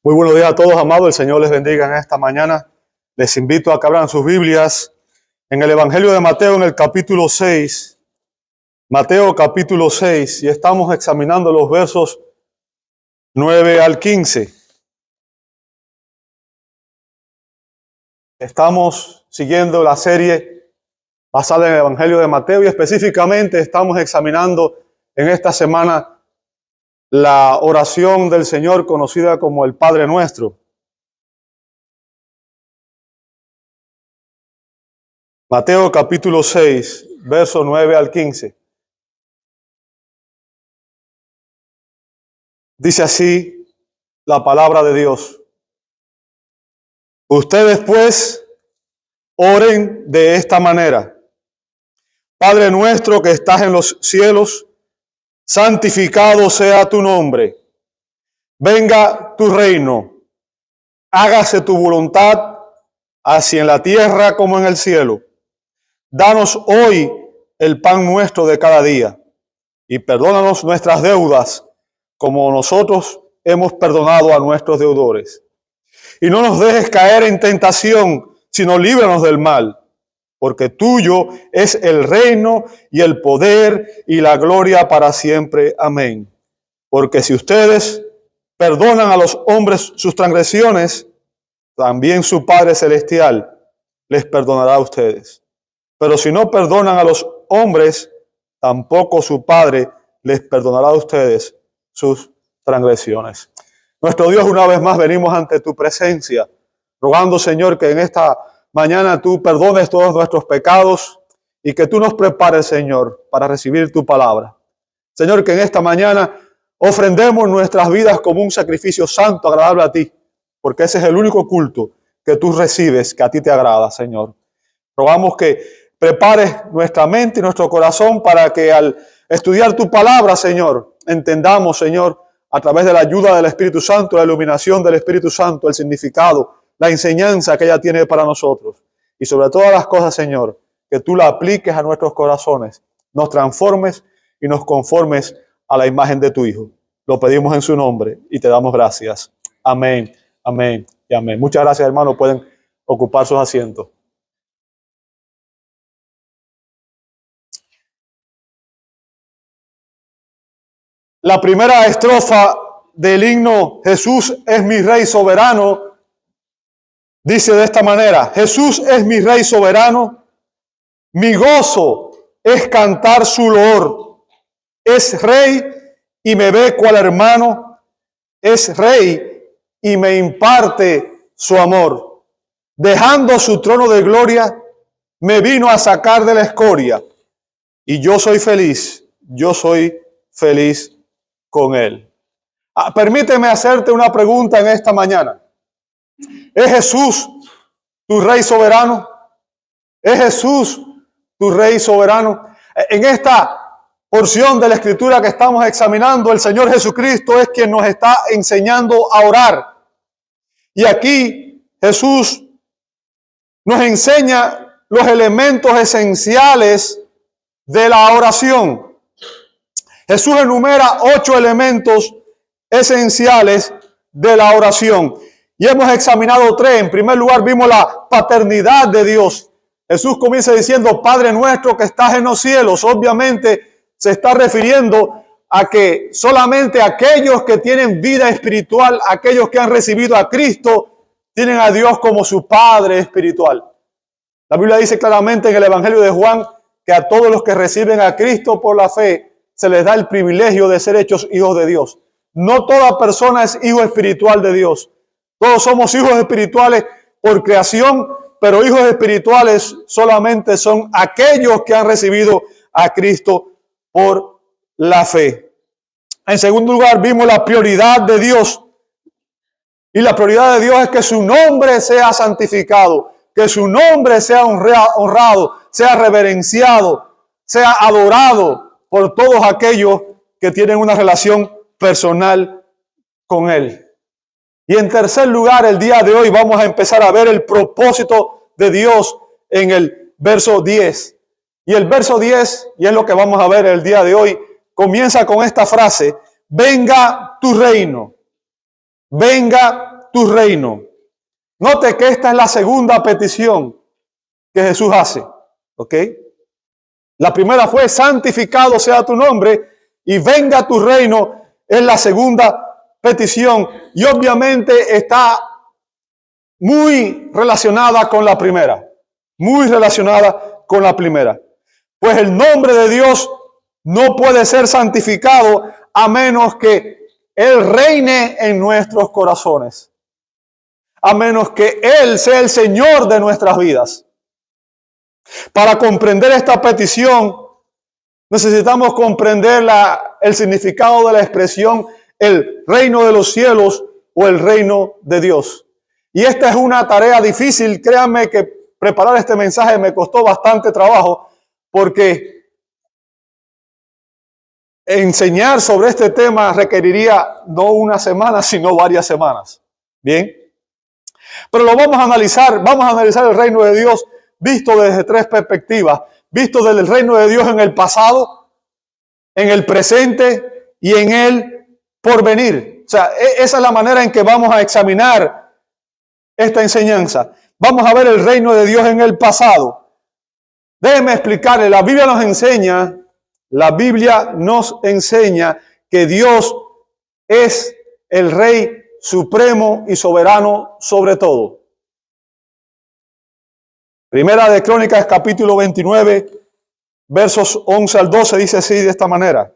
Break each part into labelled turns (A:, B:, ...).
A: Muy buenos días a todos, amados. El Señor les bendiga en esta mañana. Les invito a que abran sus Biblias en el Evangelio de Mateo, en el capítulo 6. Mateo capítulo 6, y estamos examinando los versos 9 al 15. Estamos siguiendo la serie basada en el Evangelio de Mateo y específicamente estamos examinando en esta semana la oración del Señor conocida como el Padre Nuestro. Mateo capítulo 6, versos 9 al 15. Dice así la palabra de Dios. Ustedes pues oren de esta manera. Padre nuestro que estás en los cielos, santificado sea tu nombre. Venga tu reino. Hágase tu voluntad, así en la tierra como en el cielo. Danos hoy el pan nuestro de cada día. Y perdónanos nuestras deudas, como nosotros hemos perdonado a nuestros deudores. Y no nos dejes caer en tentación, sino líbranos del mal. Porque tuyo es el reino y el poder y la gloria para siempre. Amén. Porque si ustedes perdonan a los hombres sus transgresiones, también su Padre Celestial les perdonará a ustedes. Pero si no perdonan a los hombres, tampoco su Padre les perdonará a ustedes sus transgresiones. Nuestro Dios, una vez más venimos ante tu presencia, rogando, Señor, que en esta mañana tú perdones todos nuestros pecados y que tú nos prepares, Señor, para recibir tu palabra. Señor, que en esta mañana ofrendemos nuestras vidas como un sacrificio santo, agradable a ti, porque ese es el único culto que tú recibes, que a ti te agrada, Señor. Rogamos que prepares nuestra mente y nuestro corazón para que al estudiar tu palabra, Señor, entendamos, Señor, a través de la ayuda del Espíritu Santo, la iluminación del Espíritu Santo, el significado, la enseñanza que ella tiene para nosotros. Y sobre todas las cosas, Señor, que tú la apliques a nuestros corazones, nos transformes y nos conformes a la imagen de tu Hijo. Lo pedimos en su nombre y te damos gracias. Amén, amén y amén. Muchas gracias, hermanos. Pueden ocupar sus asientos. La primera estrofa del himno Jesús es mi Rey soberano dice de esta manera: Jesús es mi Rey soberano, mi gozo es cantar su loor. Es Rey y me ve cual hermano, es Rey y me imparte su amor. Dejando su trono de gloria, me vino a sacar de la escoria. Y yo soy feliz con él. Permíteme hacerte una pregunta en esta mañana. ¿Es Jesús tu Rey soberano? ¿Es Jesús tu Rey soberano? En esta porción de la Escritura que estamos examinando, el Señor Jesucristo es quien nos está enseñando a orar. Y aquí Jesús nos enseña los elementos esenciales de la oración. Jesús enumera 8 elementos esenciales de la oración. Y hemos examinado 3. En primer lugar, vimos la paternidad de Dios. Jesús comienza diciendo: Padre nuestro que estás en los cielos. Obviamente se está refiriendo a que solamente aquellos que tienen vida espiritual, aquellos que han recibido a Cristo, tienen a Dios como su Padre espiritual. La Biblia dice claramente en el Evangelio de Juan que a todos los que reciben a Cristo por la fe se les da el privilegio de ser hechos hijos de Dios. No toda persona es hijo espiritual de Dios. Todos somos hijos espirituales por creación, pero hijos espirituales solamente son aquellos que han recibido a Cristo por la fe. En segundo lugar, vimos la prioridad de Dios. Y la prioridad de Dios es que su nombre sea santificado, que su nombre sea honrado, sea reverenciado, sea adorado por todos aquellos que tienen una relación personal con Él. Y en tercer lugar, el día de hoy vamos a empezar a ver el propósito de Dios en el verso 10. Y el verso 10, y es lo que vamos a ver el día de hoy, comienza con esta frase: venga tu reino. venga tu reino. Note que esta es la segunda petición que Jesús hace. ¿Ok? La primera fue, santificado sea tu nombre, y venga tu reino, es la segunda petición. Y obviamente está muy relacionada con la primera. Muy relacionada con la primera. Pues el nombre de Dios no puede ser santificado a menos que Él reine en nuestros corazones. A menos que Él sea el Señor de nuestras vidas. Para comprender esta petición, necesitamos comprender el significado de la expresión el reino de los cielos o el reino de Dios. Y esta es una tarea difícil. Créanme que preparar este mensaje me costó bastante trabajo, porque enseñar sobre este tema requeriría no una semana, sino varias semanas. Bien. Pero lo vamos a analizar. Vamos a analizar el reino de Dios visto desde tres perspectivas. Visto desde el reino de Dios en el pasado, en el presente y en el porvenir. O sea, esa es la manera en que vamos a examinar esta enseñanza. Vamos a ver el reino de Dios en el pasado. Déjenme explicarle, la Biblia nos enseña que Dios es el Rey supremo y soberano sobre todo. Primera de Crónicas, capítulo 29, versos 11 al 12, dice así de esta manera.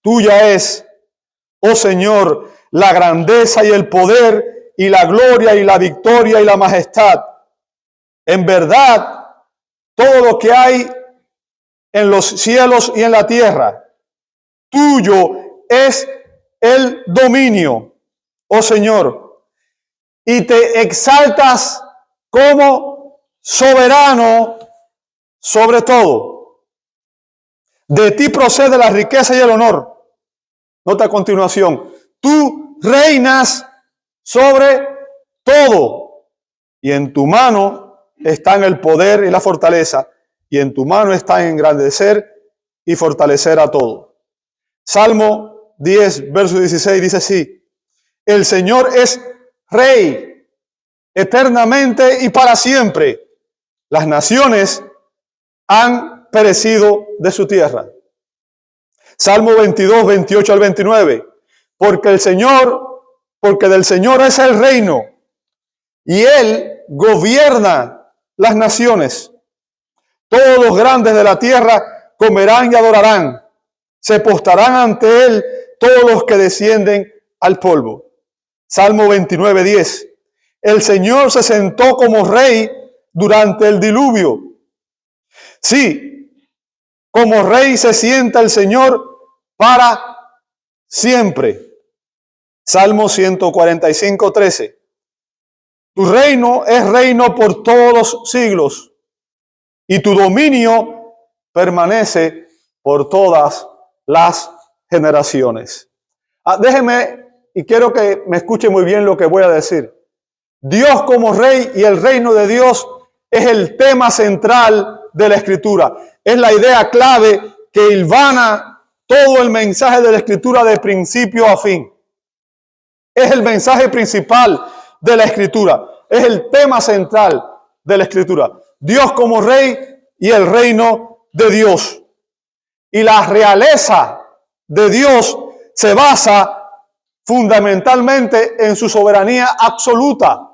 A: Tuya es, oh Señor, la grandeza y el poder y la gloria y la victoria y la majestad. En verdad, todo lo que hay en los cielos y en la tierra, tuyo es el dominio, oh Señor, y te exaltas como soberano sobre todo. De ti procede la riqueza y el honor. Nota a continuación. Tú reinas sobre todo. Y en tu mano están el poder y la fortaleza. Y en tu mano está engrandecer y fortalecer a todo. Salmo 10, verso 16 dice así. El Señor es Rey eternamente y para siempre. Las naciones han perecido de su tierra. Salmo 22, 28 al 29. Porque del Señor es el reino, y Él gobierna las naciones. Todos los grandes de la tierra comerán y adorarán. Se postrarán ante Él todos los que descienden al polvo. Salmo 29, 10. El Señor se sentó como rey durante el diluvio. Sí, como rey se sienta el Señor para siempre. Salmo 145, 13. Tu reino es reino por todos los siglos, y tu dominio permanece por todas las generaciones. Déjeme, y quiero que me escuche muy bien lo que voy a decir. Dios como rey y el reino de Dios es el tema central de la Escritura. Es la idea clave que hilvana todo el mensaje de la Escritura de principio a fin. Es el mensaje principal de la Escritura. Es el tema central de la Escritura. Dios como rey y el reino de Dios. Y la realeza de Dios se basa fundamentalmente en su soberanía absoluta.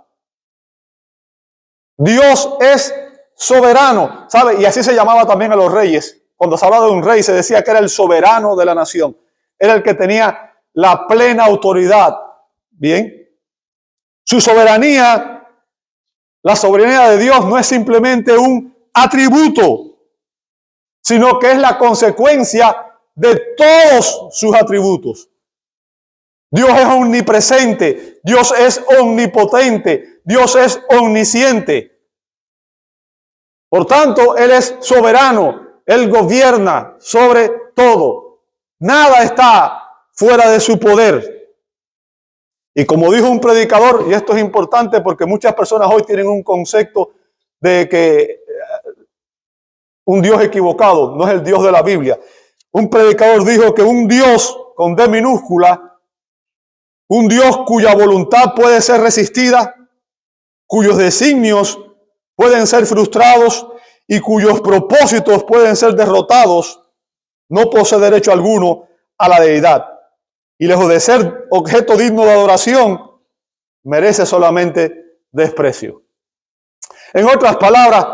A: Dios es soberano, ¿sabe? Y así se llamaba también a los reyes. Cuando se hablaba de un rey se decía que era el soberano de la nación. Era el que tenía la plena autoridad. Bien. Su soberanía, la soberanía de Dios no es simplemente un atributo, sino que es la consecuencia de todos sus atributos. Dios es omnipresente, Dios es omnipotente, Dios es omnisciente. Por tanto, Él es soberano, Él gobierna sobre todo. Nada está fuera de su poder. Y como dijo un predicador, y esto es importante porque muchas personas hoy tienen un concepto de que un Dios equivocado, no es el Dios de la Biblia. Un predicador dijo que un Dios con D minúscula, un Dios cuya voluntad puede ser resistida, cuyos designios pueden ser frustrados y cuyos propósitos pueden ser derrotados, no posee derecho alguno a la deidad. Y lejos de ser objeto digno de adoración, merece solamente desprecio. En otras palabras,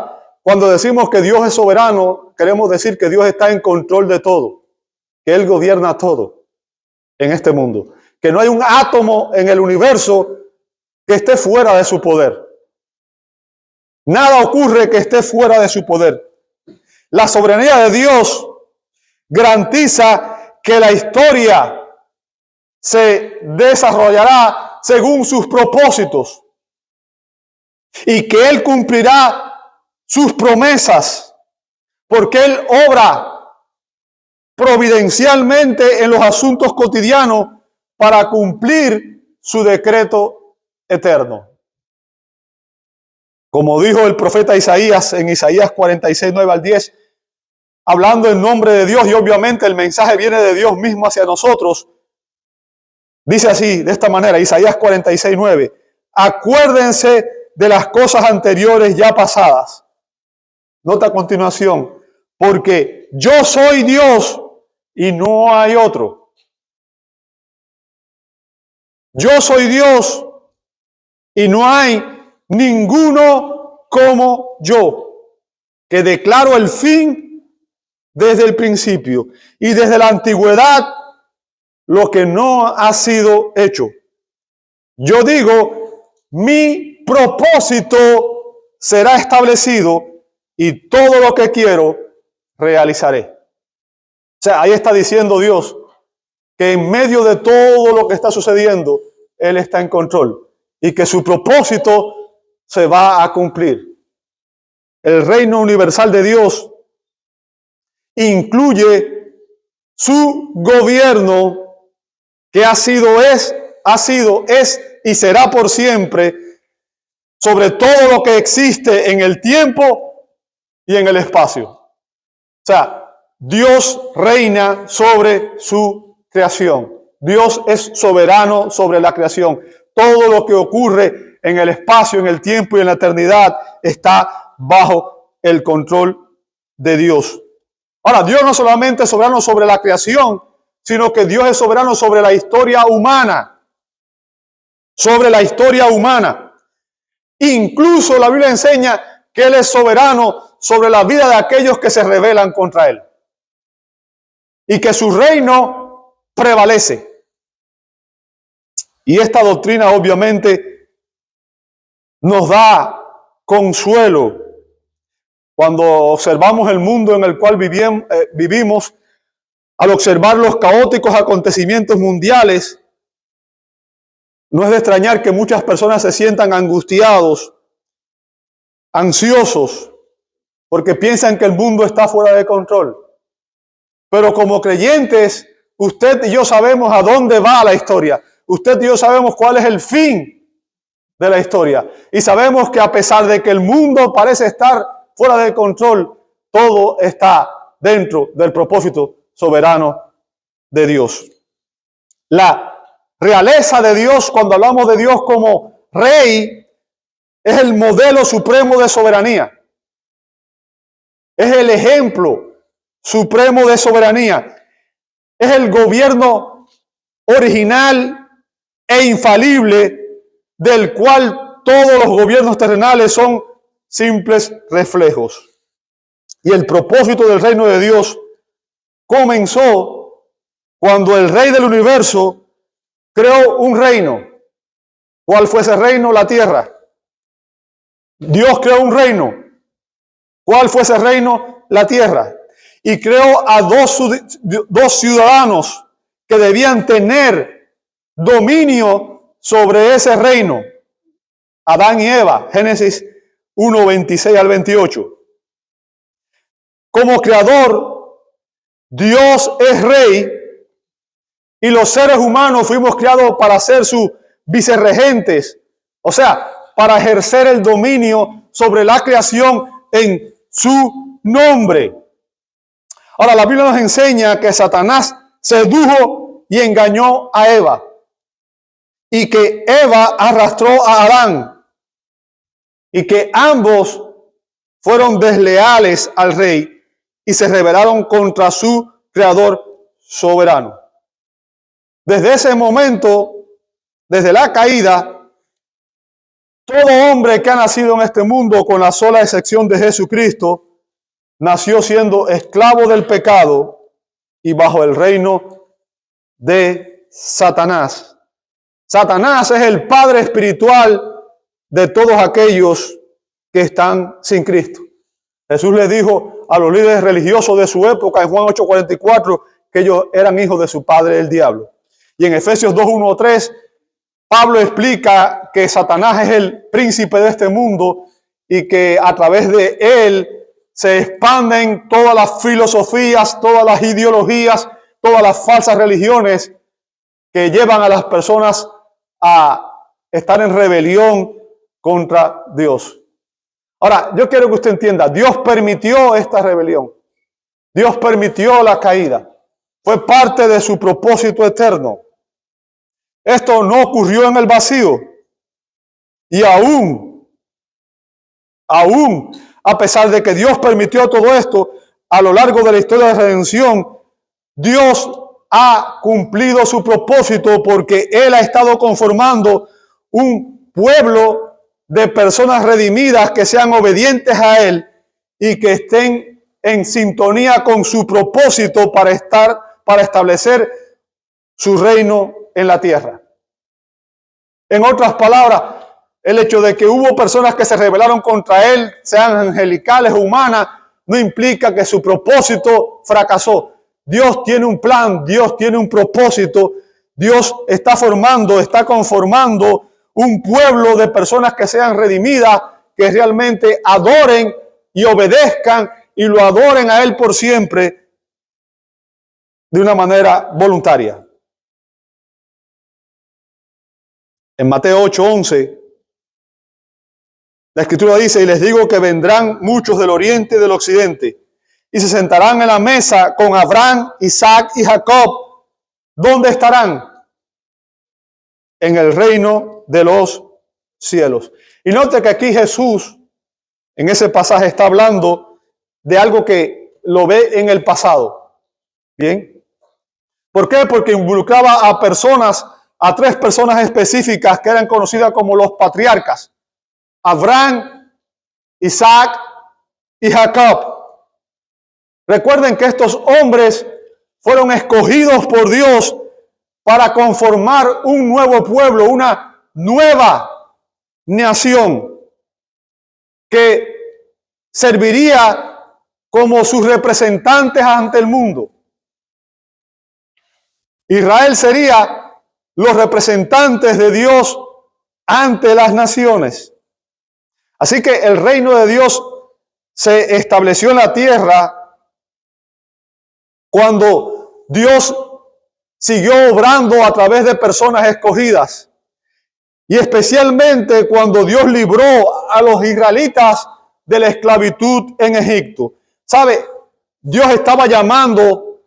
A: cuando decimos que Dios es soberano, queremos decir que Dios está en control de todo, que Él gobierna todo en este mundo, que no hay un átomo en el universo que esté fuera de su poder. Nada ocurre que esté fuera de su poder. La soberanía de Dios garantiza que la historia se desarrollará según sus propósitos y que Él cumplirá sus promesas, porque Él obra providencialmente en los asuntos cotidianos para cumplir su decreto eterno. Como dijo el profeta Isaías en Isaías 46, 9 al 10, hablando en nombre de Dios, y obviamente el mensaje viene de Dios mismo hacia nosotros, dice así, de esta manera, Isaías 46, 9, acuérdense de las cosas anteriores ya pasadas. Nota a continuación, porque yo soy Dios y no hay otro. Yo soy Dios y no hay ninguno como yo, que declaro el fin desde el principio y desde la antigüedad lo que no ha sido hecho. Yo digo, mi propósito será establecido y todo lo que quiero realizaré. O sea, ahí está diciendo Dios que en medio de todo lo que está sucediendo, Él está en control y que su propósito se va a cumplir. El reino universal de Dios incluye su gobierno que ha sido, es y será por siempre sobre todo lo que existe en el tiempo y en el espacio. O sea, Dios reina sobre su creación. Dios es soberano sobre la creación. Todo lo que ocurre en el espacio, en el tiempo y en la eternidad está bajo el control de Dios. Ahora, Dios no solamente es soberano sobre la creación, sino que Dios es soberano sobre la historia humana. Sobre la historia humana. Incluso la Biblia enseña que Él es soberano sobre la vida de aquellos que se rebelan contra Él. Y que su reino prevalece. Y esta doctrina obviamente nos da consuelo cuando observamos el mundo en el cual vivimos, al observar los caóticos acontecimientos mundiales. No es de extrañar que muchas personas se sientan angustiados, ansiosos, porque piensan que el mundo está fuera de control. Pero como creyentes, usted y yo sabemos a dónde va la historia. Usted y yo sabemos cuál es el fin de la historia. Y sabemos que a pesar de que el mundo parece estar fuera de control, todo está dentro del propósito soberano de Dios. La realeza de Dios, cuando hablamos de Dios como rey, es el modelo supremo de soberanía. Es el ejemplo supremo de soberanía. Es el gobierno original e infalible del cual todos los gobiernos terrenales son simples reflejos. Y el propósito del reino de Dios comenzó cuando el Rey del universo creó un reino. ¿Cuál fue ese reino? La tierra. Dios creó un reino. ¿Cuál fue ese reino? La tierra. Y creó a dos ciudadanos que debían tener dominio sobre ese reino. Adán y Eva. Génesis 1, 26 al 28. Como creador, Dios es rey y los seres humanos fuimos creados para ser sus vicerregentes. O sea, para ejercer el dominio sobre la creación en su nombre. Ahora, la Biblia nos enseña que Satanás sedujo y engañó a Eva. y que Eva arrastró a Adán, y que ambos fueron desleales al rey y se rebelaron contra su creador soberano. Desde ese momento, desde la caída, todo hombre que ha nacido en este mundo, con la sola excepción de Jesucristo, nació siendo esclavo del pecado y bajo el reino de Satanás. Satanás es el padre espiritual de todos aquellos que están sin Cristo. Jesús le dijo a los líderes religiosos de su época en Juan 8:44 que ellos eran hijos de su padre el diablo. Y en Efesios 2:1-3 Pablo explica que Satanás es el príncipe de este mundo y que a través de él se expanden todas las filosofías, todas las ideologías, todas las falsas religiones que llevan a las personas a estar en rebelión contra Dios. Ahora, yo quiero que usted entienda, Dios permitió esta rebelión. Dios permitió la caída. Fue parte de su propósito eterno. Esto no ocurrió en el vacío. Y aún, a pesar de que Dios permitió todo esto, a lo largo de la historia de redención, Dios ha cumplido su propósito porque Él ha estado conformando un pueblo de personas redimidas que sean obedientes a Él y que estén en sintonía con su propósito para establecer su reino en la tierra. En otras palabras, el hecho de que hubo personas que se rebelaron contra Él, sean angelicales o humanas, no implica que su propósito fracasó. Dios tiene un plan, Dios tiene un propósito, Dios está conformando un pueblo de personas que sean redimidas, que realmente adoren y obedezcan y lo adoren a Él por siempre de una manera voluntaria. En Mateo 8:11, la Escritura dice, y les digo que vendrán muchos del oriente y del occidente, y se sentarán en la mesa con Abraham, Isaac y Jacob. ¿Dónde estarán? En el reino de los cielos. Y note que aquí Jesús, en ese pasaje, está hablando de algo que lo ve en el pasado. ¿Bien? ¿Por qué? Porque involucraba a tres personas específicas que eran conocidas como los patriarcas. Abraham, Isaac y Jacob. Recuerden que estos hombres fueron escogidos por Dios para conformar un nuevo pueblo, una nueva nación que serviría como sus representantes ante el mundo. Israel sería los representantes de Dios ante las naciones. Así que el reino de Dios se estableció en la tierra cuando Dios siguió obrando a través de personas escogidas. Y especialmente cuando Dios libró a los israelitas de la esclavitud en Egipto. ¿Sabe? Dios estaba llamando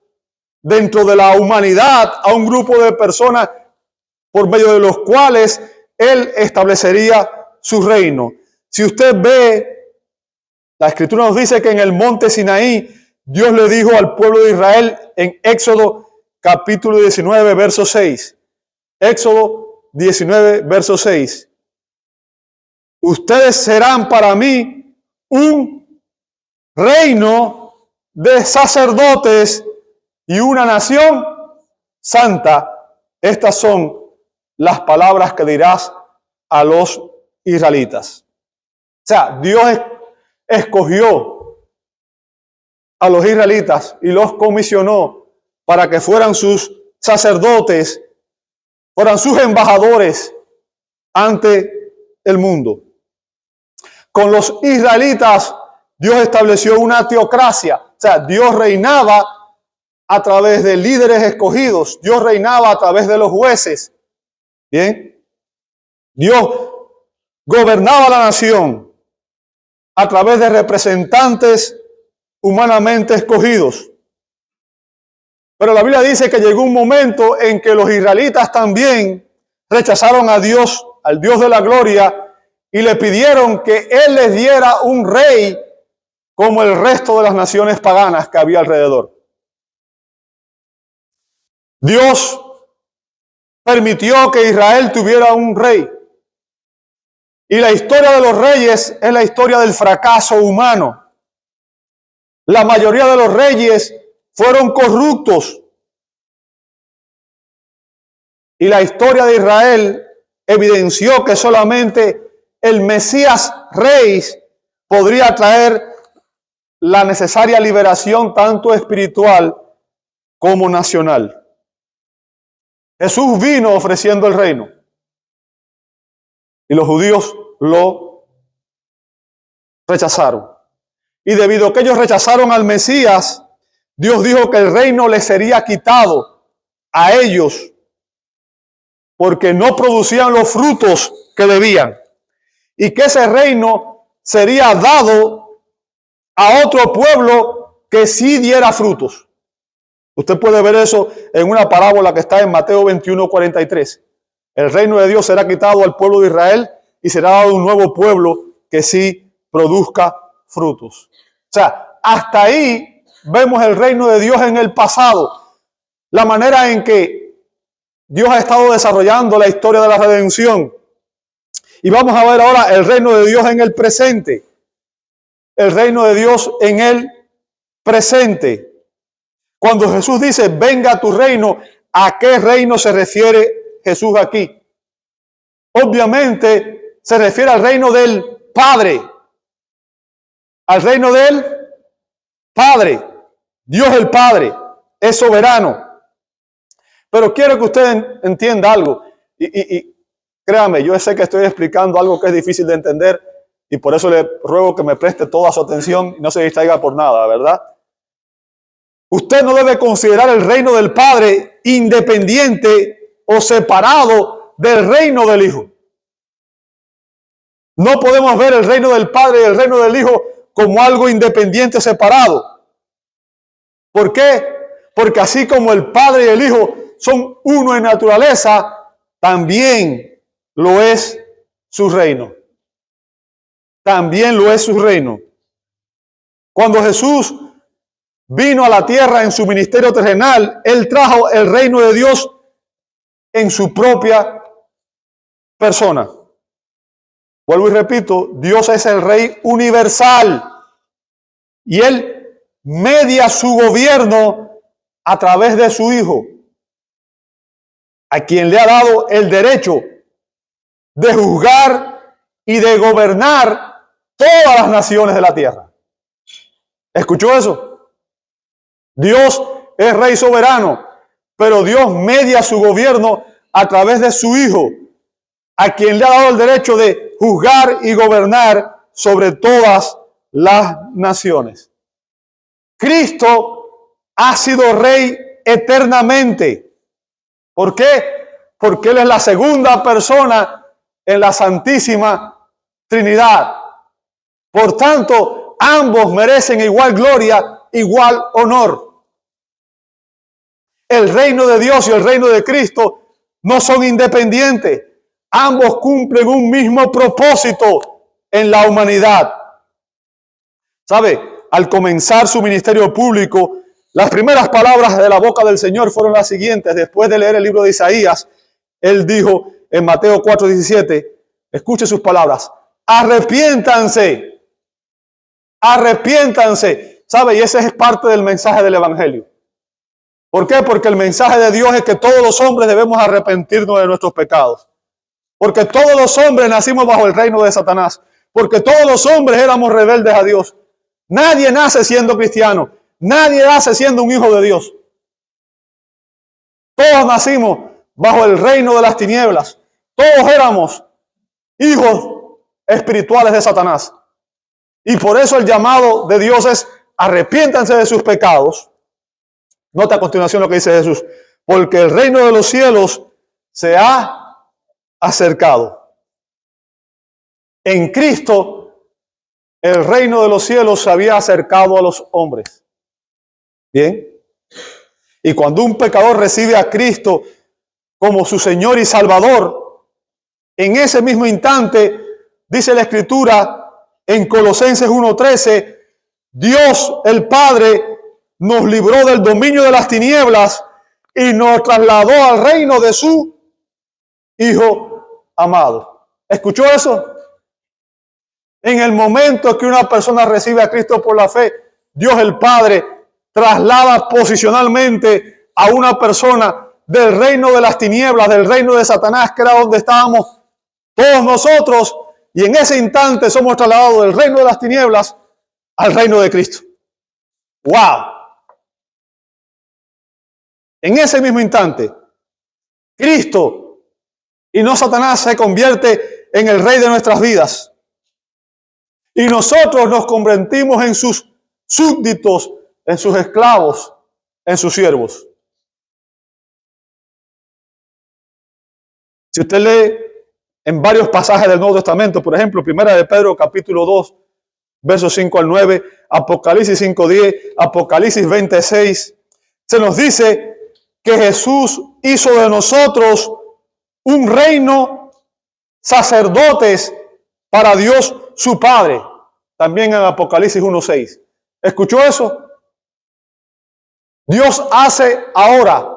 A: dentro de la humanidad a un grupo de personas por medio de los cuales Él establecería su reino. Si usted ve, la Escritura nos dice que en el monte Sinaí, Dios le dijo al pueblo de Israel en Éxodo capítulo 19, verso 6. Éxodo 19, verso 6. Ustedes serán para mí un reino de sacerdotes y una nación santa. Estas son las palabras que dirás a los israelitas. O sea, Dios escogió a los israelitas y los comisionó para que fueran sus sacerdotes, fueran sus embajadores ante el mundo. Con los israelitas, Dios estableció una teocracia. O sea, Dios reinaba a través de líderes escogidos. Dios reinaba a través de los jueces. Bien. Dios gobernaba la nación a través de representantes humanamente escogidos. Pero la Biblia dice que llegó un momento en que los israelitas también rechazaron a Dios, al Dios de la gloria, y le pidieron que Él les diera un rey como el resto de las naciones paganas que había alrededor. Dios permitió que Israel tuviera un rey. Y la historia de los reyes es la historia del fracaso humano. La mayoría de los reyes fueron corruptos. Y la historia de Israel evidenció que solamente el Mesías Rey podría traer la necesaria liberación tanto espiritual como nacional. Jesús vino ofreciendo el reino y los judíos lo rechazaron. Y debido a que ellos rechazaron al Mesías, Dios dijo que el reino les sería quitado a ellos porque no producían los frutos que debían. Y que ese reino sería dado a otro pueblo que sí diera frutos. Usted puede ver eso en una parábola que está en Mateo 21:43. El reino de Dios será quitado al pueblo de Israel y será dado un nuevo pueblo que sí produzca frutos. O sea, hasta ahí vemos el reino de Dios en el pasado. La manera en que Dios ha estado desarrollando la historia de la redención. Y vamos a ver ahora el reino de Dios en el presente. El reino de Dios en el presente. Cuando Jesús dice, venga a tu reino, ¿a qué reino se refiere Jesús aquí? Obviamente se refiere al reino del Padre. Al reino del Padre. Dios el Padre es soberano. Pero quiero que usted entienda algo. Y créame, yo sé que estoy explicando algo que es difícil de entender y por eso le ruego que me preste toda su atención y no se distraiga por nada, ¿verdad? Usted no debe considerar el reino del Padre independiente o separado del reino del Hijo. No podemos ver el reino del Padre y el reino del Hijo como algo independiente, separado. ¿Por qué? Porque así como el Padre y el Hijo son uno en naturaleza, también lo es su reino. También lo es su reino. Cuando Jesús vino a la tierra en su ministerio terrenal, Él trajo el reino de Dios en su propia persona. Vuelvo y repito, Dios es el Rey universal y Él media su gobierno a través de su Hijo, a quien le ha dado el derecho de juzgar y de gobernar todas las naciones de la tierra. ¿Escuchó eso? Dios es Rey soberano, pero Dios media su gobierno a través de su Hijo, a quien le ha dado el derecho de juzgar y gobernar sobre todas las naciones. Cristo ha sido Rey eternamente. ¿Por qué? Porque Él es la segunda persona en la Santísima Trinidad. Por tanto, ambos merecen igual gloria, igual honor. El reino de Dios y el reino de Cristo no son independientes. Ambos cumplen un mismo propósito en la humanidad. ¿Sabe? Al comenzar su ministerio público, las primeras palabras de la boca del Señor fueron las siguientes. Después de leer el libro de Isaías, Él dijo en Mateo 4:17, escuche sus palabras, arrepiéntanse, arrepiéntanse. ¿Sabe? Y ese es parte del mensaje del Evangelio. ¿Por qué? Porque el mensaje de Dios es que todos los hombres debemos arrepentirnos de nuestros pecados. Porque todos los hombres nacimos bajo el reino de Satanás. Porque todos los hombres éramos rebeldes a Dios. Nadie nace siendo cristiano. Nadie nace siendo un hijo de Dios. Todos nacimos bajo el reino de las tinieblas. Todos éramos hijos espirituales de Satanás. Y por eso el llamado de Dios es arrepiéntanse de sus pecados. Nota a continuación lo que dice Jesús. Porque el reino de los cielos se ha acercado. En Cristo, el reino de los cielos se había acercado a los hombres. Bien. Y cuando un pecador recibe a Cristo como su Señor y Salvador, En ese mismo instante, dice la Escritura en Colosenses 1:13, Dios el Padre nos libró del dominio de las tinieblas y nos trasladó al reino de su Hijo amado. ¿Escuchó eso? En el momento que una persona recibe a Cristo por la fe, Dios el Padre traslada posicionalmente a una persona del reino de las tinieblas, del reino de Satanás, que era donde estábamos todos nosotros, y en ese instante somos trasladados del reino de las tinieblas al reino de Cristo. ¡Wow! En ese mismo instante, Cristo y no Satanás se convierte en el rey de nuestras vidas. Y nosotros nos convertimos en sus súbditos, en sus esclavos, en sus siervos. Si usted lee en varios pasajes del Nuevo Testamento, por ejemplo, Primera de Pedro, capítulo 2, versos 5 al 9, Apocalipsis 5:10, Apocalipsis 20:6, se nos dice que Jesús hizo de nosotros un reino, sacerdotes para Dios su Padre. También en Apocalipsis 1:6. ¿Escuchó eso? Dios hace ahora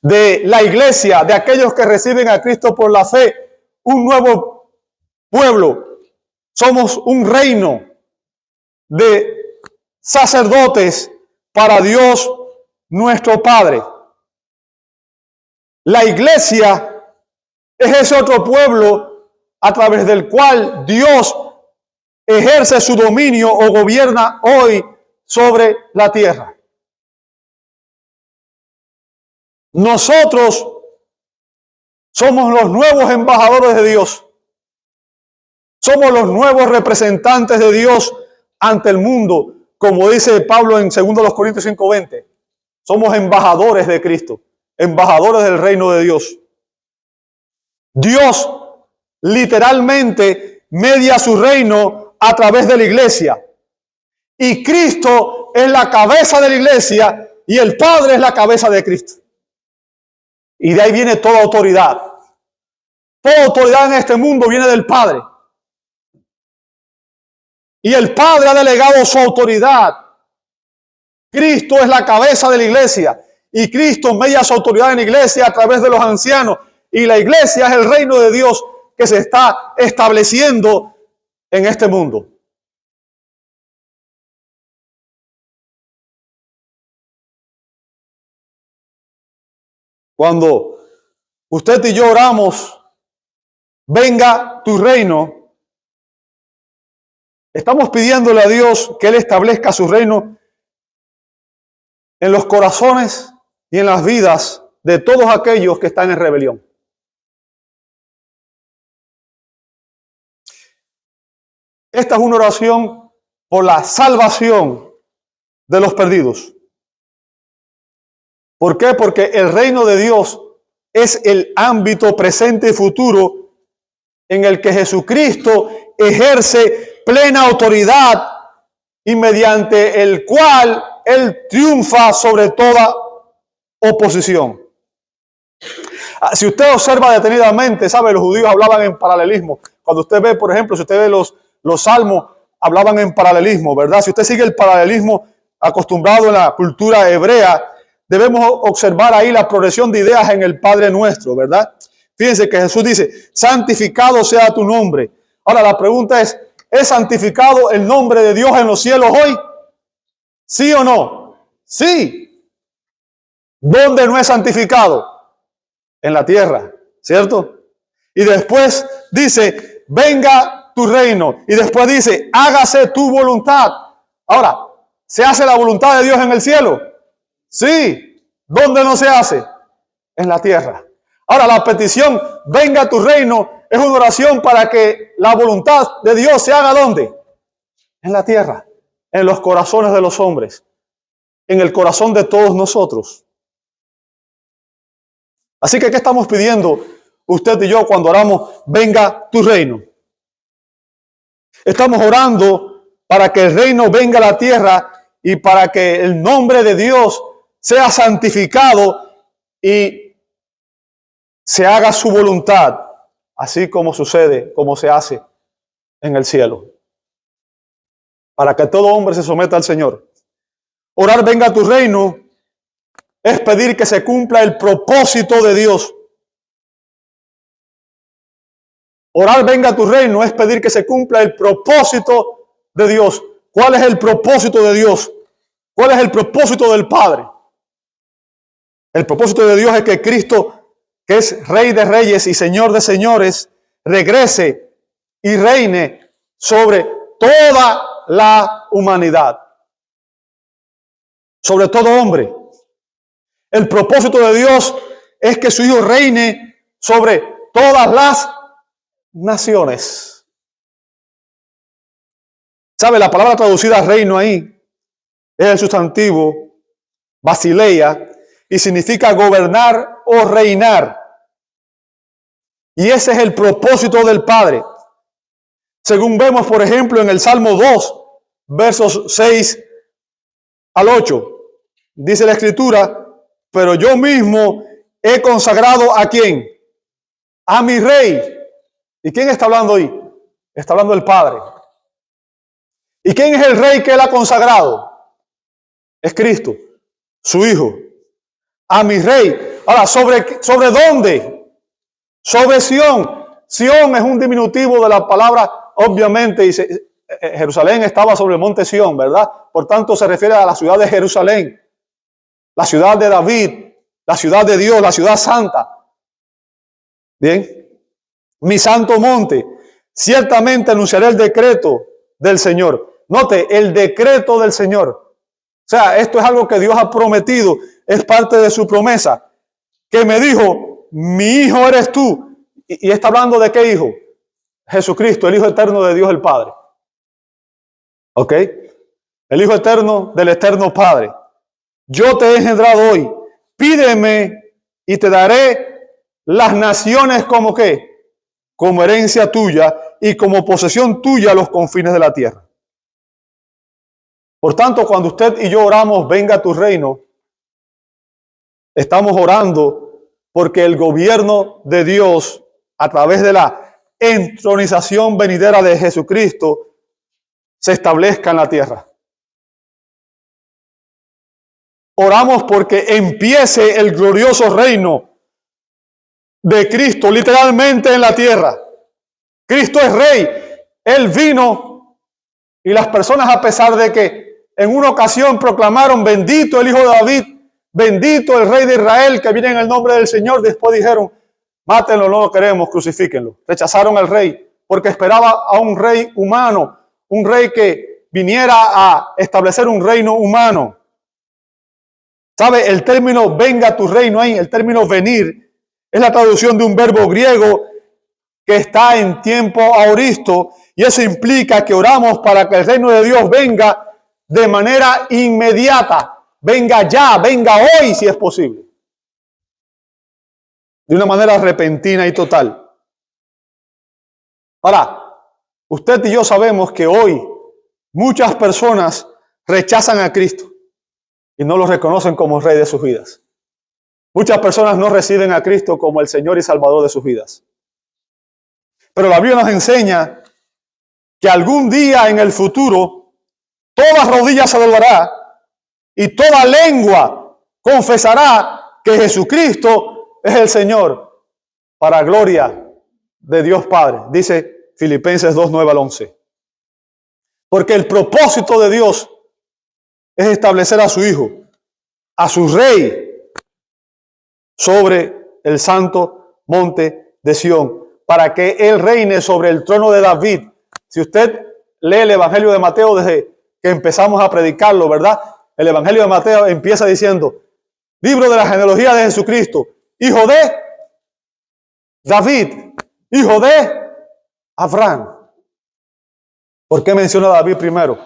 A: de la iglesia, de aquellos que reciben a Cristo por la fe, un nuevo pueblo. Somos un reino de sacerdotes para Dios nuestro Padre. La iglesia es ese otro pueblo a través del cual Dios ejerce su dominio o gobierna hoy sobre la tierra. Nosotros somos los nuevos embajadores de Dios. Somos los nuevos representantes de Dios ante el mundo, como dice Pablo en 2 Corintios 5:20. Somos embajadores de Cristo, embajadores del reino de Dios. Dios literalmente media su reino a través de la iglesia. Y Cristo es la cabeza de la iglesia y el Padre es la cabeza de Cristo. Y de ahí viene toda autoridad. Toda autoridad en este mundo viene del Padre. Y el Padre ha delegado su autoridad. Cristo es la cabeza de la iglesia. Y Cristo media su autoridad en la iglesia a través de los ancianos. Y la iglesia es el reino de Dios que se está estableciendo en este mundo. Cuando usted y yo oramos, venga tu reino, estamos pidiéndole a Dios que Él establezca su reino en los corazones y en las vidas de todos aquellos que están en rebelión. Esta es una oración por la salvación de los perdidos. ¿Por qué? Porque el reino de Dios es el ámbito presente y futuro en el que Jesucristo ejerce plena autoridad y mediante el cual Él triunfa sobre toda oposición. Si usted observa detenidamente, sabe, los judíos hablaban en paralelismo. Cuando usted ve, por ejemplo, si usted ve los salmos, hablaban en paralelismo, ¿verdad? Si usted sigue el paralelismo acostumbrado en la cultura hebrea, debemos observar ahí la progresión de ideas en el Padre Nuestro, ¿verdad? Fíjense que Jesús dice, santificado sea tu nombre. Ahora la pregunta es santificado el nombre de Dios en los cielos hoy? ¿Sí o no? Sí. ¿Dónde no es santificado? En la tierra, ¿cierto? Y después dice, venga tu reino. Y después dice, hágase tu voluntad. Ahora, ¿se hace la voluntad de Dios en el cielo? Sí. ¿Dónde no se hace? En la tierra. Ahora, la petición, venga tu reino, es una oración para que la voluntad de Dios se haga ¿dónde? En la tierra, en los corazones de los hombres, en el corazón de todos nosotros. Así que, ¿qué estamos pidiendo usted y yo cuando oramos, venga tu reino? Estamos orando para que el reino venga a la tierra y para que el nombre de Dios sea santificado y se haga su voluntad, así como sucede, como se hace en el cielo. Para que todo hombre se someta al Señor. Orar venga a tu reino es pedir que se cumpla el propósito de Dios. Orar venga a tu reino es pedir que se cumpla el propósito de Dios. ¿Cuál es el propósito de Dios? ¿Cuál es el propósito del Padre? El propósito de Dios es que Cristo, que es Rey de Reyes y Señor de Señores, regrese y reine sobre toda la humanidad, sobre todo hombre. El propósito de Dios es que su Hijo reine sobre todas las naciones. ¿Sabe? La palabra traducida reino ahí es el sustantivo basileia y significa gobernar o reinar. Y ese es el propósito del Padre. Según vemos, por ejemplo, en el Salmo 2, versos 6 al 8. Dice la Escritura, pero yo mismo he consagrado ¿a quién? A mi Rey. ¿Y quién está hablando ahí? Está hablando el Padre. ¿Y quién es el Rey que Él ha consagrado? Es Cristo, su Hijo. A mi Rey. Ahora, ¿sobre dónde? Sobre Sión. Sión es un diminutivo de la palabra, obviamente, Jerusalén estaba sobre el monte Sión, ¿verdad? Por tanto, se refiere a la ciudad de Jerusalén, la ciudad de David, la ciudad de Dios, la ciudad santa. Bien, mi santo monte. Ciertamente anunciaré el decreto del Señor. Note, el decreto del Señor. O sea, esto es algo que Dios ha prometido, es parte de su promesa, que me dijo, mi hijo eres tú. Y está hablando de qué hijo? Jesucristo, el Hijo eterno de Dios el Padre. ¿Ok? El Hijo eterno del eterno Padre. Yo te he engendrado hoy. Pídeme y te daré las naciones como qué? Como herencia tuya y como posesión tuya los confines de la tierra. Por tanto, cuando usted y yo oramos, venga a tu reino, estamos orando porque el gobierno de Dios, a través de la entronización venidera de Jesucristo, se establezca en la tierra. Oramos porque empiece el glorioso reino de Cristo, literalmente en la tierra. Cristo es Rey. Él vino y las personas, a pesar de que en una ocasión proclamaron bendito el Hijo de David, bendito el Rey de Israel que viene en el nombre del Señor, después dijeron, mátenlo, no lo queremos, crucifíquenlo. Rechazaron al Rey porque esperaba a un Rey humano, un Rey que viniera a establecer un reino humano. ¿Sabe? El término venga a tu reino ahí, el término venir, es la traducción de un verbo griego que está en tiempo aoristo, y eso implica que oramos para que el reino de Dios venga de manera inmediata, venga ya, venga hoy si es posible, de una manera repentina y total. Ahora, usted y yo sabemos que hoy muchas personas rechazan a Cristo y no lo reconocen como Rey de sus vidas. Muchas personas no reciben a Cristo como el Señor y Salvador de sus vidas. Pero la Biblia nos enseña que algún día en el futuro toda rodilla se doblará y toda lengua confesará que Jesucristo es el Señor, para gloria de Dios Padre. Dice Filipenses 2, 9 al 11. Porque el propósito de Dios es establecer a su Hijo, a su Rey, sobre el santo monte de Sión, para que Él reine sobre el trono de David. Si usted lee el Evangelio de Mateo desde que empezamos a predicarlo, ¿verdad? El Evangelio de Mateo empieza diciendo, libro de la genealogía de Jesucristo, hijo de David, hijo de Abraham. ¿Por qué menciona a David primero?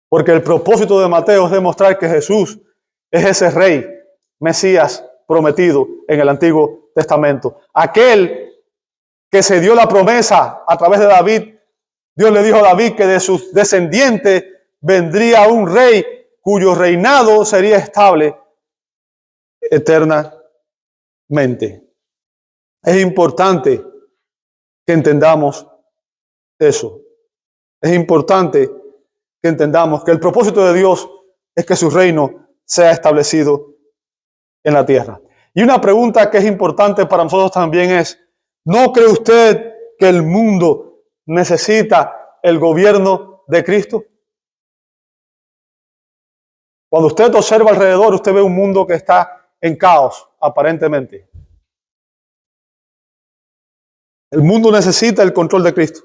A: Porque el propósito de Mateo es demostrar que Jesús es ese Rey, Mesías prometido en el Antiguo Testamento. Aquel que se dio la promesa a través de David. Dios le dijo a David que de sus descendientes vendría un rey cuyo reinado sería estable eternamente. Es importante que entendamos eso. Es importante que entendamos que el propósito de Dios es que su reino sea establecido en la tierra. Y una pregunta que es importante para nosotros también es, ¿no cree usted que el mundo necesita el gobierno de Cristo? Cuando usted observa alrededor, usted ve un mundo que está en caos, aparentemente. El mundo necesita el control de Cristo.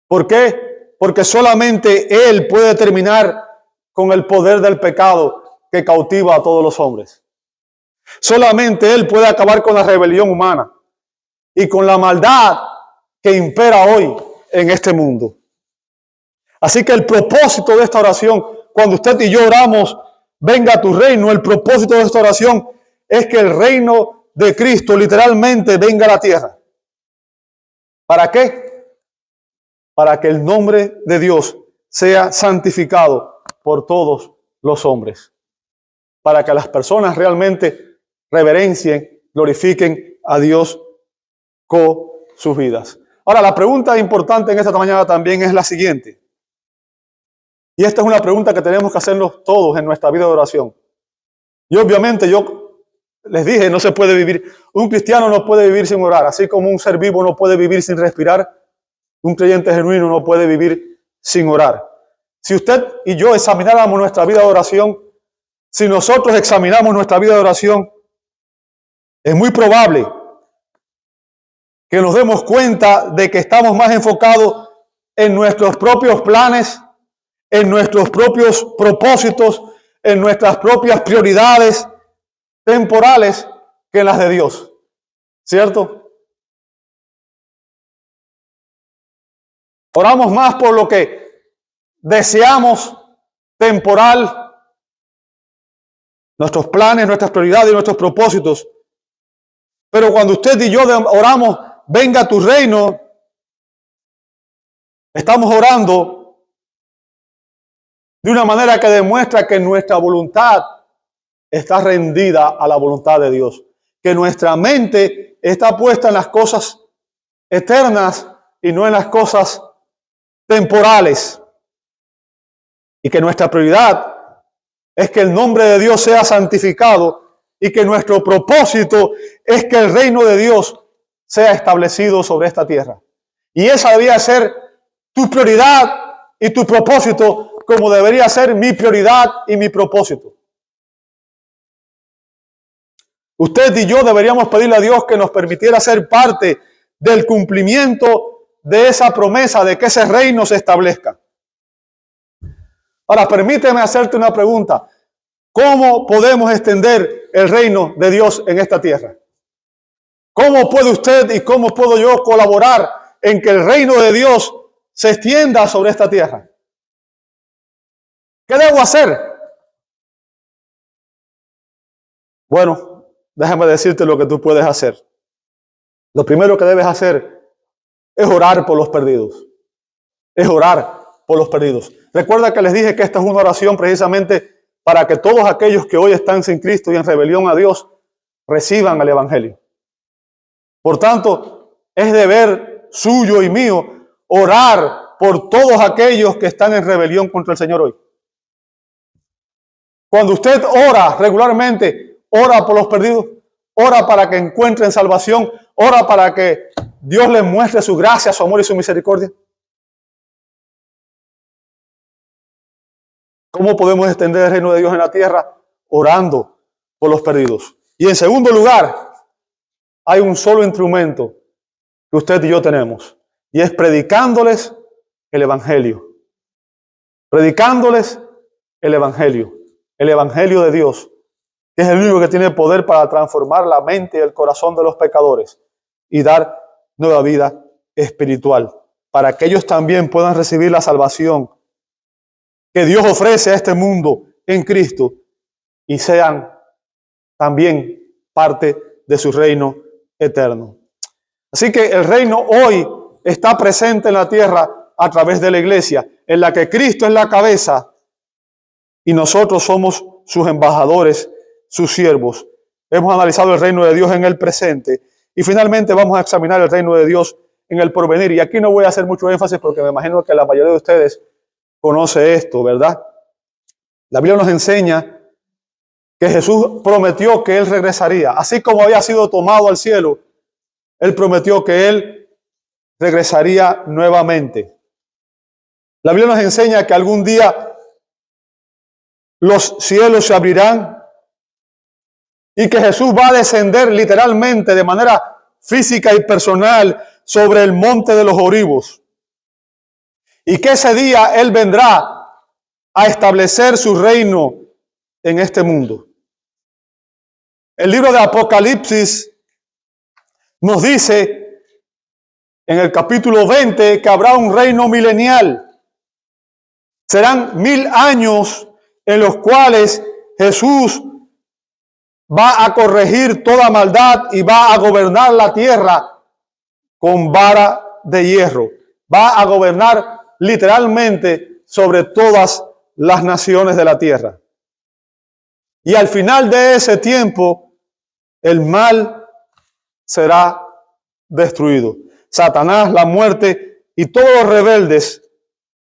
A: ¿Por qué? Porque solamente Él puede terminar con el poder del pecado que cautiva a todos los hombres. Solamente Él puede acabar con la rebelión humana y con la maldad que impera hoy en este mundo. Así que el propósito de esta oración, cuando usted y yo oramos, venga a tu reino, el propósito de esta oración es que el reino de Cristo literalmente venga a la tierra. ¿Para qué? Para que el nombre de Dios sea santificado por todos los hombres. Para que las personas realmente reverencien, glorifiquen a Dios con sus vidas. Ahora, la pregunta importante en esta mañana también es la siguiente. Y esta es una pregunta que tenemos que hacernos todos en nuestra vida de oración. Y obviamente yo les dije, no se puede vivir. Un cristiano no puede vivir sin orar, así como un ser vivo no puede vivir sin respirar. Un creyente genuino no puede vivir sin orar. Si usted y yo examináramos nuestra vida de oración, si nosotros examinamos nuestra vida de oración, es muy probable que nos demos cuenta de que estamos más enfocados en nuestros propios planes, en nuestros propios propósitos, en nuestras propias prioridades temporales que en las de Dios. ¿Cierto? Oramos más por lo que deseamos temporal, nuestros planes, nuestras prioridades y nuestros propósitos. Pero cuando usted y yo oramos, venga a tu reino, estamos orando de una manera que demuestra que nuestra voluntad está rendida a la voluntad de Dios. Que nuestra mente está puesta en las cosas eternas y no en las cosas temporales. Y que nuestra prioridad es que el nombre de Dios sea santificado y que nuestro propósito es que el reino de Dios sea establecido sobre esta tierra. Y esa debía ser tu prioridad y tu propósito, como debería ser mi prioridad y mi propósito. Usted y yo deberíamos pedirle a Dios que nos permitiera ser parte del cumplimiento de esa promesa de que ese reino se establezca. Ahora, permíteme hacerte una pregunta. ¿Cómo podemos extender el reino de Dios en esta tierra? ¿Cómo puede usted y cómo puedo yo colaborar en que el reino de Dios se extienda sobre esta tierra? ¿Qué debo hacer? Bueno, déjame decirte lo que tú puedes hacer. Lo primero que debes hacer es orar por los perdidos. Es orar por los perdidos. Recuerda que les dije que esta es una oración precisamente para que todos aquellos que hoy están sin Cristo y en rebelión a Dios reciban el Evangelio. Por tanto, es deber suyo y mío orar por todos aquellos que están en rebelión contra el Señor hoy. Cuando usted ora regularmente, ora por los perdidos, ora para que encuentren salvación, ora para que Dios les muestre su gracia, su amor y su misericordia. ¿Cómo podemos extender el reino de Dios en la tierra? Orando por los perdidos. Y en segundo lugar, hay un solo instrumento que usted y yo tenemos, y es predicándoles el Evangelio. Predicándoles el Evangelio de Dios, que es el único que tiene poder para transformar la mente y el corazón de los pecadores y dar nueva vida espiritual, para que ellos también puedan recibir la salvación que Dios ofrece a este mundo en Cristo y sean también parte de su reino eterno. Así que el reino hoy está presente en la tierra a través de la iglesia, en la que Cristo es la cabeza y nosotros somos sus embajadores, sus siervos. Hemos analizado el reino de Dios en el presente Y finalmente vamos a examinar el reino de Dios en el porvenir. Y aquí no voy a hacer mucho énfasis porque me imagino que la mayoría de ustedes conoce esto, ¿verdad? La Biblia nos enseña que Jesús prometió que Él regresaría. Así como había sido tomado al cielo, Él prometió que Él regresaría nuevamente. La Biblia nos enseña que algún día los cielos se abrirán y que Jesús va a descender literalmente de manera física y personal sobre el monte de los Olivos. Y que ese día Él vendrá a establecer su reino en este mundo. El libro de Apocalipsis nos dice en el capítulo 20 que habrá un reino milenial. Serán 1000 años en los cuales Jesús va a corregir toda maldad y va a gobernar la tierra con vara de hierro. Va a gobernar literalmente sobre todas las naciones de la tierra. Y al final de ese tiempo, el mal será destruido. Satanás, la muerte y todos los rebeldes,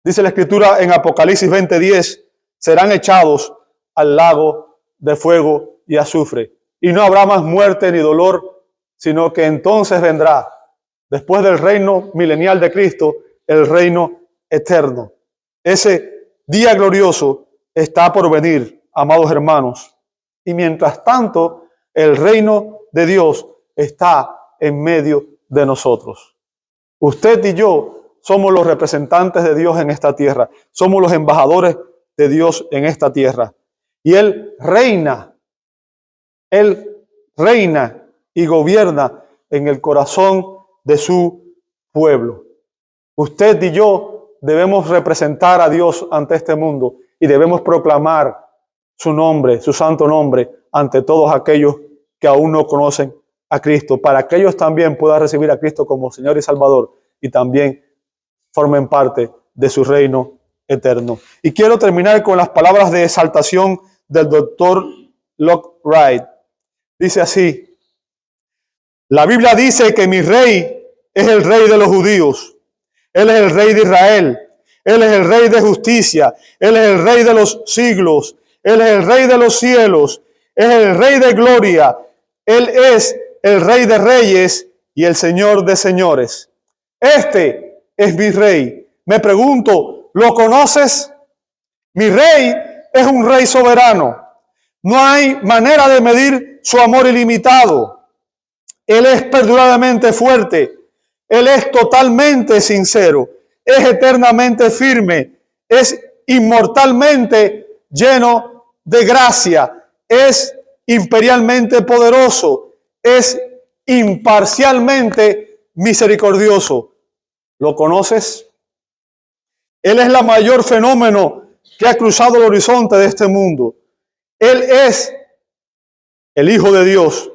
A: dice la Escritura en Apocalipsis 20:10, serán echados al lago de fuego y azufre. Y no habrá más muerte ni dolor, sino que entonces vendrá, después del reino milenial de Cristo, el reino eterno. Ese día glorioso está por venir, amados hermanos. Y mientras tanto, el reino de Dios está en medio de nosotros. Usted y yo somos los representantes de Dios en esta tierra. Somos los embajadores de Dios en esta tierra. Y Él reina y gobierna en el corazón de su pueblo. Usted y yo debemos representar a Dios ante este mundo y debemos proclamar su nombre, su santo nombre, ante todos aquellos que aún no conocen a Cristo, para que ellos también puedan recibir a Cristo como Señor y Salvador y también formen parte de su reino eterno. Y quiero terminar con las palabras de exaltación del doctor Locke Wright. Dice así: la Biblia dice que mi rey es el rey de los judíos. Él es el rey de Israel. Él es el rey de justicia. Él es el rey de los siglos. Él es el rey de los cielos. Él es el rey de gloria. Él es el rey de reyes y el señor de señores. Este es mi rey. Me pregunto, ¿lo conoces? Mi rey es un rey soberano. No hay manera de medir su amor ilimitado. Él es perdurablemente fuerte. Él es totalmente sincero. Es eternamente firme. Es inmortalmente lleno de gracia. Es imperialmente poderoso. Es imparcialmente misericordioso. ¿Lo conoces? Él es el mayor fenómeno que ha cruzado el horizonte de este mundo. Él es el Hijo de Dios.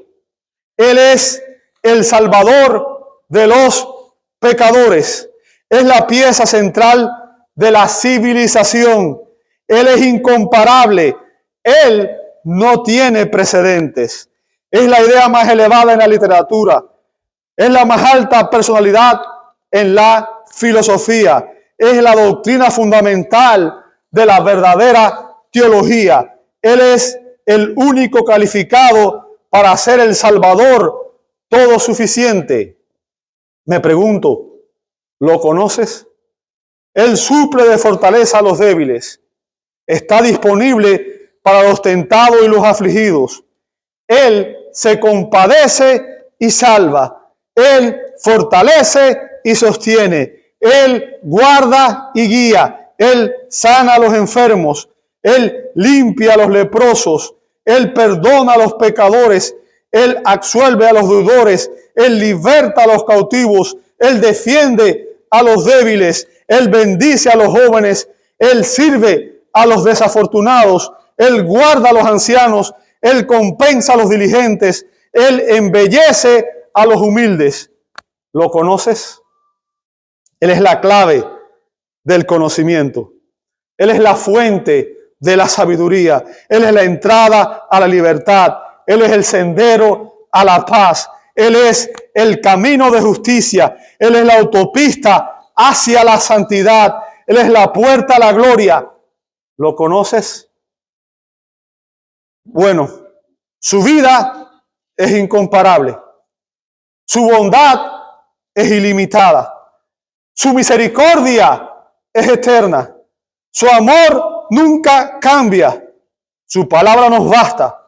A: Él es el Salvador de los pecadores. Es la pieza central de la civilización. Él es incomparable. Él no tiene precedentes. Es la idea más elevada en la literatura. Es la más alta personalidad en la filosofía. Es la doctrina fundamental de la verdadera teología. Él es el único calificado para ser el Salvador todo suficiente. Me pregunto, ¿lo conoces? Él suple de fortaleza a los débiles. Está disponible para los tentados y los afligidos. Él se compadece y salva. Él fortalece y sostiene. Él guarda y guía. Él sana a los enfermos. Él limpia a los leprosos. Él perdona a los pecadores. Él absuelve a los deudores. Él liberta a los cautivos. Él defiende a los débiles. Él bendice a los jóvenes. Él sirve a los desafortunados. Él guarda a los ancianos. Él compensa a los diligentes. Él embellece a los humildes. ¿Lo conoces? Él es la clave del conocimiento. Él es la fuente de la sabiduría. Él es la entrada a la libertad. Él es el sendero a la paz. Él es el camino de justicia. Él es la autopista hacia la santidad. Él es la puerta a la gloria. ¿Lo conoces? Bueno, su vida es incomparable. Su bondad es ilimitada. Su misericordia es eterna. Su amor nunca cambia. Su palabra nos basta.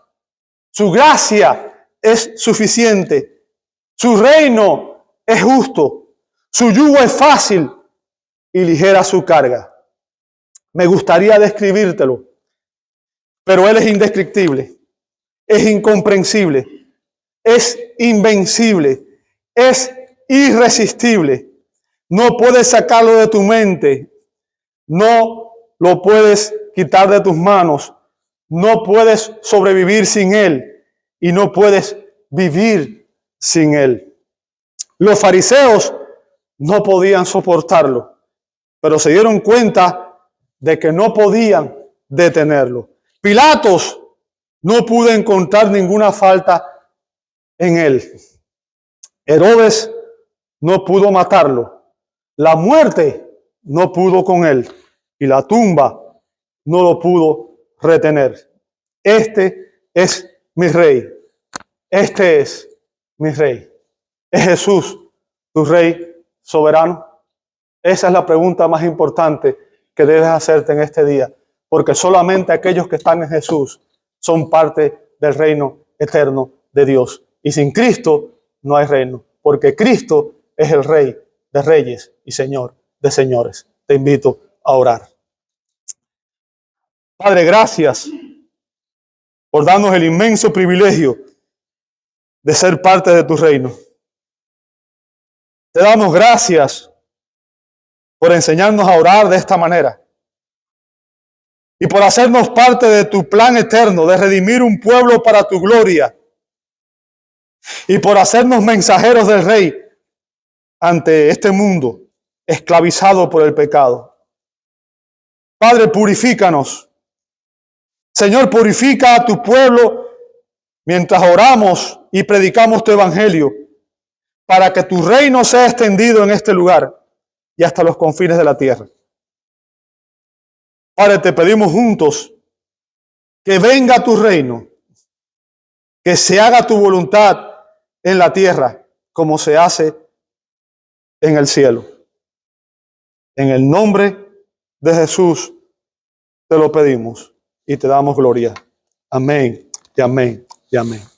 A: Su gracia es suficiente. Su reino es justo. Su yugo es fácil y ligera su carga. Me gustaría describírtelo, pero Él es indescriptible, es incomprensible, es invencible, es irresistible. No puedes sacarlo de tu mente, no lo puedes quitar de tus manos, no puedes sobrevivir sin Él y no puedes vivir sin Él. Los fariseos no podían soportarlo, pero se dieron cuenta de que no podían detenerlo. Pilatos no pudo encontrar ninguna falta en él. Herodes no pudo matarlo. La muerte no pudo con él. Y la tumba no lo pudo retener. Este es mi rey. Este es mi rey. ¿Es Jesús tu rey soberano? Esa es la pregunta más importante que debes hacerte en este día. Porque solamente aquellos que están en Jesús son parte del reino eterno de Dios. Y sin Cristo no hay reino. Porque Cristo es el Rey de reyes y Señor de señores. Te invito a orar. Padre, gracias por darnos el inmenso privilegio de ser parte de tu reino. Te damos gracias por enseñarnos a orar de esta manera y por hacernos parte de tu plan eterno de redimir un pueblo para tu gloria y por hacernos mensajeros del Rey ante este mundo esclavizado por el pecado. Padre, purifícanos. Señor, purifica a tu pueblo mientras oramos y predicamos tu evangelio para que tu reino sea extendido en este lugar y hasta los confines de la tierra. Padre, te pedimos juntos que venga tu reino, que se haga tu voluntad en la tierra como se hace en el cielo. En el nombre de Jesús te lo pedimos y te damos gloria. Amén y amén y amén.